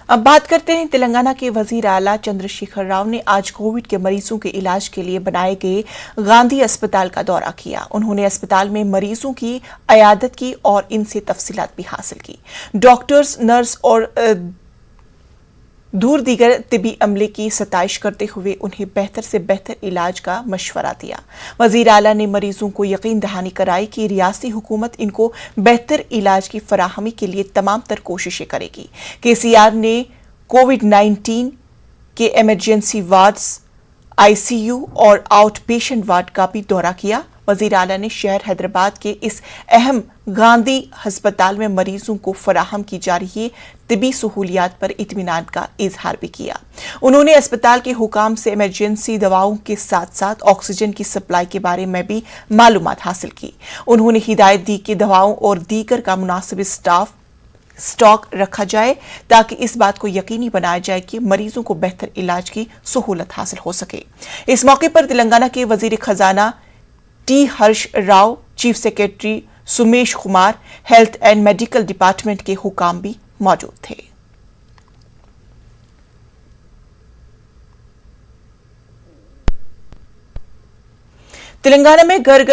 अब बात करते हैं तेलंगाना के वजीर आला चंद्रशेखर राव ने आज कोविड के मरीजों के इलाज के लिए बनाए गए गांधी अस्पताल का दौरा किया। उन्होंने अस्पताल में मरीजों की इयादत की और इनसे तफसीलात भी हासिल की। डॉक्टर्स, नर्स और दूर दीगर तिबी अमले की सताइश करते हुए उन्हें बेहतर से बेहतर इलाज का मशवरा दिया। वजीर आला ने मरीजों को यकीन दहानी कराई कि रियासती हुकूमत इनको बेहतर इलाज की फराहमी के लिए तमाम तर कोशिशें करेगी। केसीआर ने कोविड-19 के इमरजेंसी वार्ड्स, आईसीयू और आउट पेशेंट वार्ड का भी दौरा किया। वजीर आला ने शहर हैदराबाद के इस अहम गांधी अस्पताल में मरीजों को फराहम की जा रही तिबी सहूलियात पर इत्मीनान का इजहार भी किया। उन्होंने अस्पताल के हुकाम से इमरजेंसी दवाओं के साथ साथ ऑक्सीजन की सप्लाई के बारे में भी मालूमात हासिल की। उन्होंने हिदायत दी कि दवाओं और दीगर का मुनासिब स्टॉक रखा जाए ताकि इस बात को यकीनी बनाया जाए कि मरीजों को बेहतर इलाज की सहूलत हासिल हो सके। इस मौके पर तेलंगाना के वजीर खजाना T Harsh Rao, chief secretary Sumesh Kumar, health and medical department के हुकाम भी मौजूद थे। तेलंगाना में घर घर